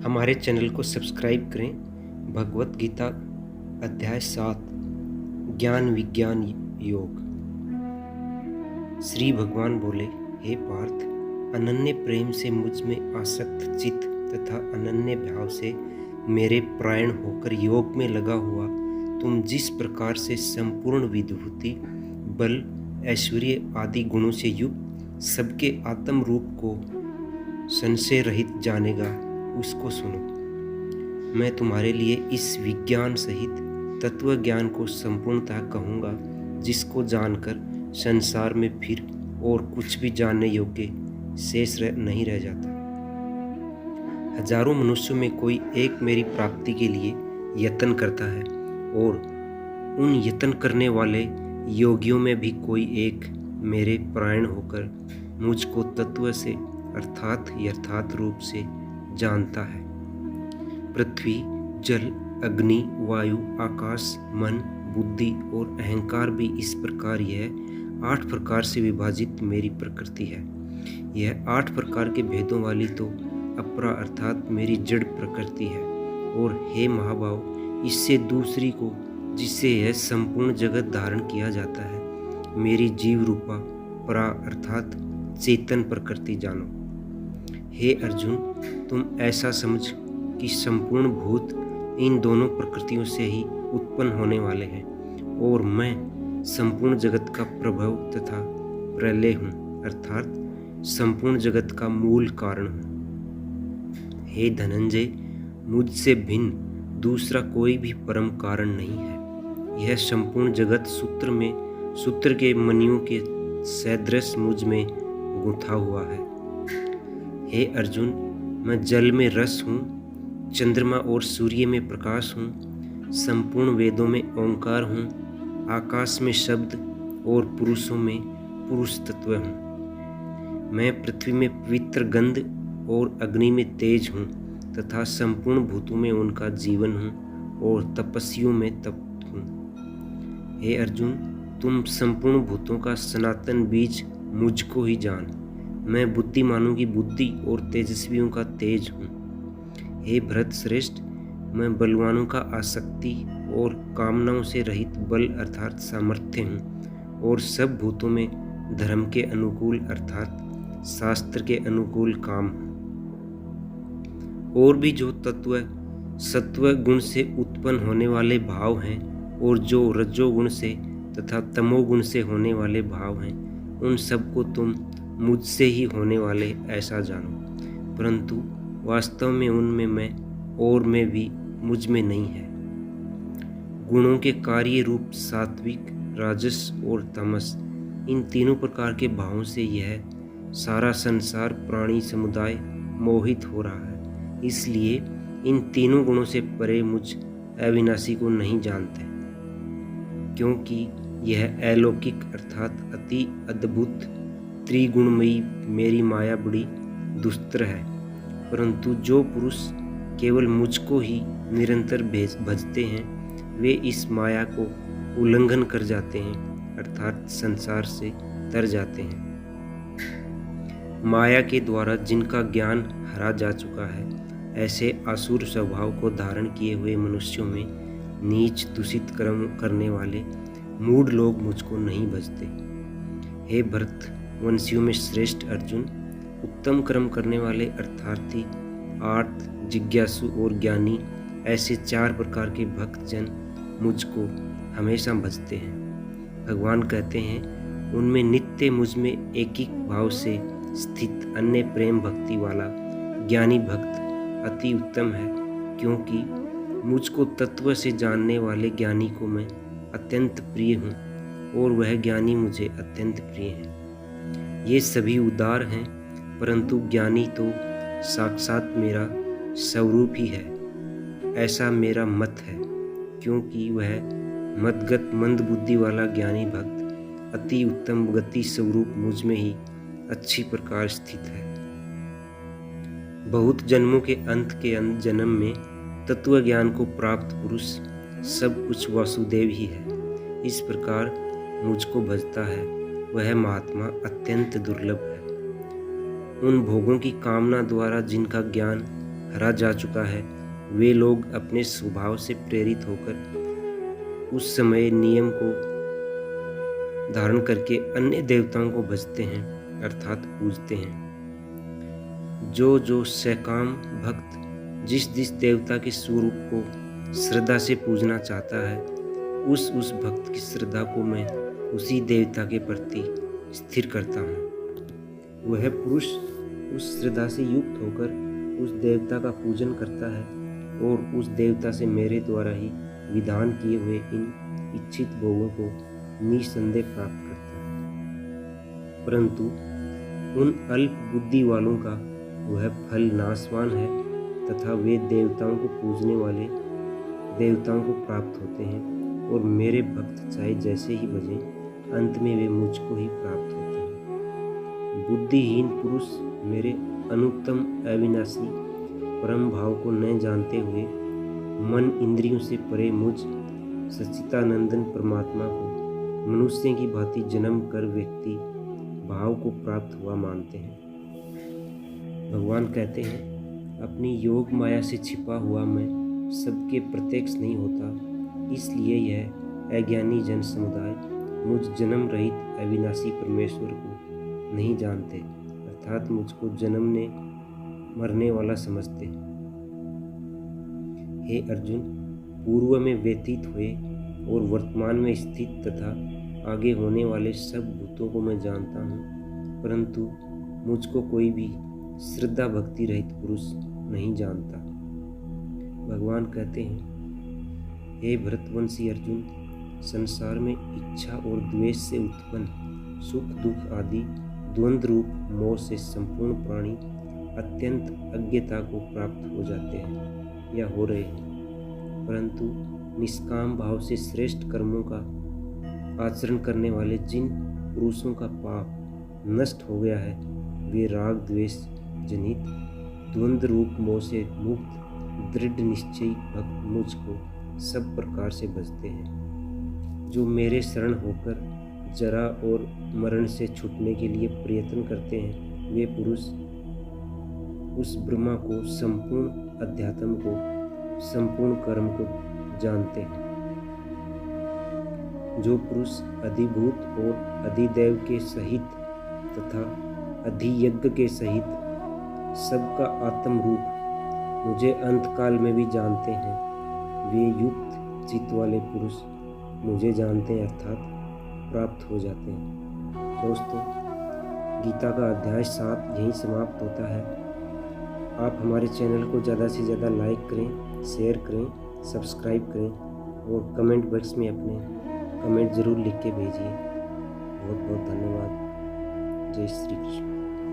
हमारे चैनल को सब्सक्राइब करें। भगवत गीता अध्याय 7 ज्ञान विज्ञान योग। श्री भगवान बोले, हे पार्थ, अनन्य प्रेम से मुझ में आसक्त चित्त तथा अनन्य भाव से मेरे प्राण होकर योग में लगा हुआ तुम जिस प्रकार से संपूर्ण विभूति, बल, ऐश्वर्य आदि गुणों से युक्त सबके आत्म रूप को संशय रहित जानेगा, उसको सुनो। मैं तुम्हारे लिए इस विज्ञान सहित तत्व ज्ञान को संपूर्णतः कहूँगा, जिसको जानकर संसार में फिर और कुछ भी जानने योग्य शेष नहीं रह जाता। हजारों मनुष्यों में कोई एक मेरी प्राप्ति के लिए यत्न करता है, और उन यत्न करने वाले योगियों में भी कोई एक मेरे परायण होकर मुझको तत्व से अर्थात यथार्थ रूप से जानता है। पृथ्वी, जल, अग्नि, वायु, आकाश, मन, बुद्धि और अहंकार भी इस प्रकार यह 8 प्रकार से विभाजित मेरी प्रकृति है। यह 8 प्रकार के भेदों वाली तो अपरा अर्थात मेरी जड़ प्रकृति है। और हे महाभाव, इससे दूसरी को, जिससे यह संपूर्ण जगत धारण किया जाता है, मेरी जीव रूपा परा अर्थात चेतन प्रकृति जानो। हे अर्जुन, तुम ऐसा समझ कि संपूर्ण भूत इन दोनों प्रकृतियों से ही उत्पन्न होने वाले हैं, और मैं संपूर्ण जगत का प्रभव तथा प्रलय हूँ, अर्थात संपूर्ण जगत का मूल कारण हूँ। हे धनंजय, मुझसे भिन्न दूसरा कोई भी परम कारण नहीं है। यह संपूर्ण जगत सूत्र के मणियों के सदृश मुझ में गुंथा हुआ है। हे अर्जुन, मैं जल में रस हूँ, चंद्रमा और सूर्य में प्रकाश हूँ, संपूर्ण वेदों में ओंकार हूँ, आकाश में शब्द और पुरुषों में पुरुष तत्व हूँ। मैं पृथ्वी में पवित्र गंध और अग्नि में तेज हूँ, तथा संपूर्ण भूतों में उनका जीवन हूँ, और तपस्वियों में तप हूँ। हे अर्जुन, तुम संपूर्ण भूतों का सनातन बीज मुझको ही जान। मैं बुद्धिमानों की बुद्धि और तेजस्वियों का तेज हूँ। हे भरत श्रेष्ठ, मैं बलवानों का आसक्ति और कामनाओं से रहित बल अर्थात सामर्थ्य हूँ, और सब भूतों में धर्म के अनुकूल अर्थात शास्त्र के अनुकूल काम हूँ। और भी जो तत्व सत्व गुण से उत्पन्न होने वाले भाव हैं, और जो रजोगुण से तथा तमोगुण से होने वाले भाव हैं, उन सबको तुम मुझसे ही होने वाले ऐसा जानो, परंतु वास्तव में उनमें मैं और मैं भी मुझ में नहीं है। गुणों के कार्य रूप सात्विक, राजस और तमस, इन तीनों प्रकार के भावों से यह सारा संसार प्राणी समुदाय मोहित हो रहा है। इसलिए इन तीनों गुणों से परे मुझ अविनाशी को नहीं जानते, क्योंकि यह अलौकिक अर्थात अति अद्भुत त्रिगुणमयी मेरी माया बड़ी दुस्तर है। परंतु जो पुरुष केवल मुझको ही निरंतर भजते हैं, वे इस माया को उल्लंघन कर जाते हैं, अर्थात संसार से तर जाते हैं। माया के द्वारा जिनका ज्ञान हरा जा चुका है, ऐसे आसुर स्वभाव को धारण किए हुए मनुष्यों में नीच दूषित कर्म करने वाले मूढ़ लोग मुझको नहीं भजते। हे भरत वंशियों में श्रेष्ठ अर्जुन, उत्तम कर्म करने वाले अर्थार्थी, आर्त, जिज्ञासु और ज्ञानी, ऐसे 4 प्रकार के भक्त जन मुझको हमेशा भजते हैं। भगवान कहते हैं, उनमें नित्य मुझ में एकिक भाव से स्थित अन्य प्रेम भक्ति वाला ज्ञानी भक्त अति उत्तम है, क्योंकि मुझको तत्व से जानने वाले ज्ञानी को मैं अत्यंत प्रिय हूँ, और वह ज्ञानी मुझे अत्यंत प्रिय है। ये सभी उदार हैं, परंतु ज्ञानी तो साक्षात मेरा स्वरूप ही है, ऐसा मेरा मत है, क्योंकि वह मदगत मंद बुद्धि वाला ज्ञानी भक्त अति उत्तम गति स्वरूप मुझ में ही अच्छी प्रकार स्थित है। बहुत जन्मों के अंत जन्म में तत्व ज्ञान को प्राप्त पुरुष सब कुछ वासुदेव ही है। इस प्रकार मुझको भजता है, वह महात्मा अत्यंत दुर्लभ है। उन भोगों की कामना द्वारा जिनका ज्ञान हरा जा चुका है, वे लोग अपने स्वभाव से प्रेरित होकर उस समय नियम को धारण करके अन्य देवताओं को भजते हैं अर्थात पूजते हैं। जो सकाम भक्त जिस देवता के स्वरूप को श्रद्धा से पूजना चाहता है, उस भक्त की श्रद्धा को मैं उसी देवता के प्रति स्थिर करता हूँ। वह पुरुष उस श्रद्धा से युक्त होकर उस देवता का पूजन करता है और उस देवता से मेरे द्वारा ही विधान किए हुए इन इच्छित भोगों को निसंदेह प्राप्त करता है। परंतु उन अल्प बुद्धि वालों का वह फल नाशवान है तथा वे देवताओं को पूजने वाले देवताओं को प्राप्त होते हैं और मेरे भक्त चाहे जैसे ही भजें, अंत में वे मुझको ही प्राप्त होते हैं। बुद्धिहीन पुरुष मेरे अनुत्तम अविनाशी परम भाव को न जानते हुए मन इंद्रियों से परे मुझ सच्चिदानंदन परमात्मा को मनुष्य की भांति जन्म कर व्यक्ति भाव को प्राप्त हुआ मानते हैं। भगवान कहते हैं, अपनी योग माया से छिपा हुआ मैं सबके प्रत्यक्ष नहीं होता, इसलिए यह अज्ञानी जन समुदाय मुझ जन्म रहित अविनाशी परमेश्वर को नहीं जानते अर्थात मुझको जन्मने मरने वाला समझते। हे अर्जुन, पूर्व में व्यतीत हुए और वर्तमान में स्थित तथा आगे होने वाले सब भूतों को मैं जानता हूँ, परंतु मुझको कोई भी श्रद्धा भक्ति रहित पुरुष नहीं जानता। भगवान कहते हैं, हे भरतवंशी अर्जुन, संसार में इच्छा और द्वेष से उत्पन्न सुख दुख आदि द्वंद्व रूप मोह से संपूर्ण प्राणी अत्यंत अज्ञता को प्राप्त हो जाते हैं या हो रहे हैं, परंतु निष्काम भाव से श्रेष्ठ कर्मों का आचरण करने वाले जिन पुरुषों का पाप नष्ट हो गया है, वे राग द्वेष जनित द्वंद्व रूप मोह से मुक्त दृढ़ निश्चयी भक्त मुझको सब प्रकार से भजते हैं। जो मेरे शरण होकर जरा और मरण से छूटने के लिए प्रयत्न करते हैं, वे पुरुष उस ब्रह्मा को, संपूर्ण अध्यात्म को, संपूर्ण कर्म को जानते हैं। जो पुरुष अधिभूत और अधिदेव के सहित तथा अधियज्ञ के सहित सबका आत्म रूप मुझे अंतकाल में भी जानते हैं, वे युक्त चित्त वाले पुरुष मुझे जानते हैं अर्थात प्राप्त हो जाते हैं। दोस्तों, गीता का अध्याय 7 यहीं समाप्त होता है। आप हमारे चैनल को ज़्यादा से ज़्यादा लाइक करें, शेयर करें, सब्सक्राइब करें और कमेंट बॉक्स में अपने कमेंट ज़रूर लिख के भेजिए। बहुत बहुत धन्यवाद। जय श्री कृष्ण।